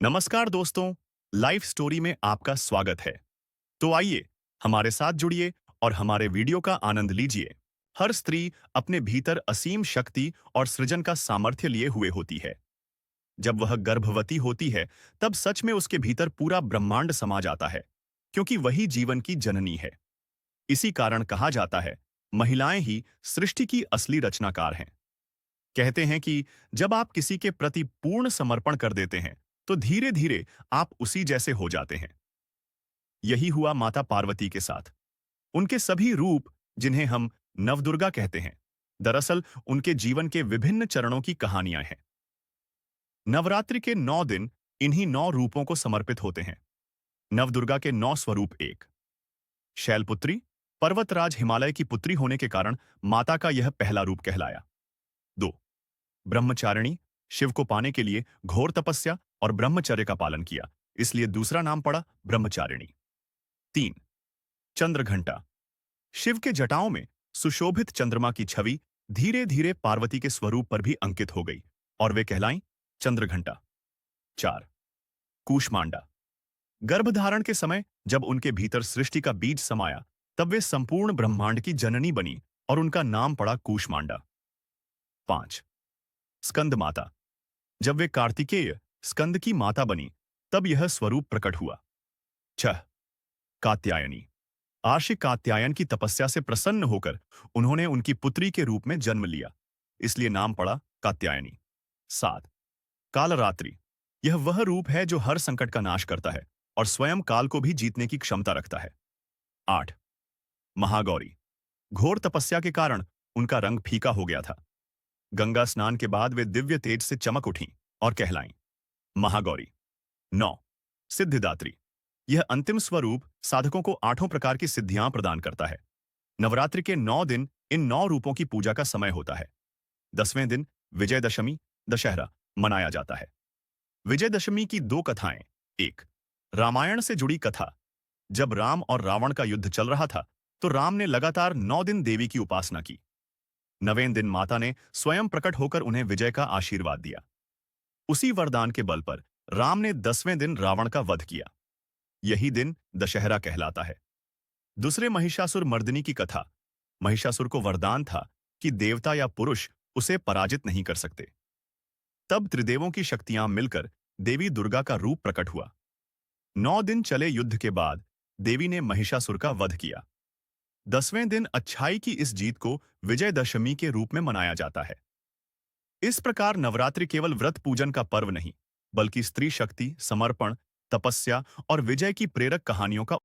नमस्कार दोस्तों, life story में आपका स्वागत है। तो आइए, हमारे साथ जुड़िए और हमारे वीडियो का आनंद लीजिए। हर स्त्री अपने भीतर असीम शक्ति और सृजन का सामर्थ्य लिए हुए होती है। जब वह गर्भवती होती है, तब सच में उसके भीतर पूरा ब्रह्मांड समा जाता है, क्योंकि वही जीवन की जननी है। इसी कारण कहा जाता है, महिलाएं ही सृष्टि की असली रचनाकार हैं। कहते हैं कि जब आप किसी के प्रति पूर्ण समर्पण कर देते हैं, तो धीरे धीरे आप उसी जैसे हो जाते हैं। यही हुआ माता पार्वती के साथ। उनके सभी रूप, जिन्हें हम नवदुर्गा कहते हैं, दरअसल उनके जीवन के विभिन्न चरणों की कहानियां हैं। नवरात्रि के 9 दिन इन्हीं 9 रूपों को समर्पित होते हैं। नवदुर्गा के 9 स्वरूप: 1, शैलपुत्री, पर्वतराज हिमालय की पुत्री होने के कारण माता का यह पहला रूप कहलाया। 2, ब्रह्मचारिणी, शिव को पाने के लिए घोर तपस्या और ब्रह्मचर्य का पालन किया, इसलिए दूसरा नाम पड़ा ब्रह्मचारिणी। 3, चंद्रघंटा, शिव के जटाओं में सुशोभित चंद्रमा की छवि धीरे धीरे पार्वती के स्वरूप पर भी अंकित हो गई और वे कहलाईं चंद्रघंटा। 4, कूष्मांडा, गर्भधारण के समय जब उनके भीतर सृष्टि का बीज समाया, तब वे संपूर्ण ब्रह्मांड की जननी बनी और उनका नाम पड़ा कूष्मांडा। 5, स्कंद माता, जब वे कार्तिकेय स्कंद की माता बनी, तब यह स्वरूप प्रकट हुआ। 6, कात्यायनी, आर्षि कात्यायन की तपस्या से प्रसन्न होकर उन्होंने उनकी पुत्री के रूप में जन्म लिया, इसलिए नाम पड़ा कात्यायनी। 7, कालरात्रि, यह वह रूप है जो हर संकट का नाश करता है और स्वयं काल को भी जीतने की क्षमता रखता है। 8, महागौरी, घोर तपस्या के कारण उनका रंग फीका हो गया था। गंगा स्नान के बाद वे दिव्य तेज से चमक उठीं और कहलाईं महागौरी। 9, सिद्धिदात्री, यह अंतिम स्वरूप साधकों को 8 प्रकार की सिद्धियां प्रदान करता है। नवरात्रि के 9 दिन इन 9 रूपों की पूजा का समय होता है। 10वें दिन विजयदशमी दशहरा मनाया जाता है। विजयदशमी की 2 कथाएं: 1, रामायण से जुड़ी कथा। जब राम और रावण का युद्ध चल रहा था, तो राम ने लगातार 9 दिन देवी की उपासना की। 9वें दिन माता ने स्वयं प्रकट होकर उन्हें विजय का आशीर्वाद दिया। उसी वरदान के बल पर राम ने 10वें दिन रावण का वध किया। यही दिन दशहरा कहलाता है। दूसरे महिषासुर मर्दिनी की कथा। महिषासुर को वरदान था कि देवता या पुरुष उसे पराजित नहीं कर सकते। तब त्रिदेवों की शक्तियां मिलकर देवी दुर्गा का रूप प्रकट हुआ। 9 दिन चले युद्ध के बाद देवी ने महिषासुर का वध किया। 10वें दिन अच्छाई की इस जीत को विजयदशमी के रूप में मनाया जाता है। इस प्रकार नवरात्रि केवल व्रत पूजन का पर्व नहीं, बल्कि स्त्री शक्ति, समर्पण, तपस्या और विजय की प्रेरक कहानियों का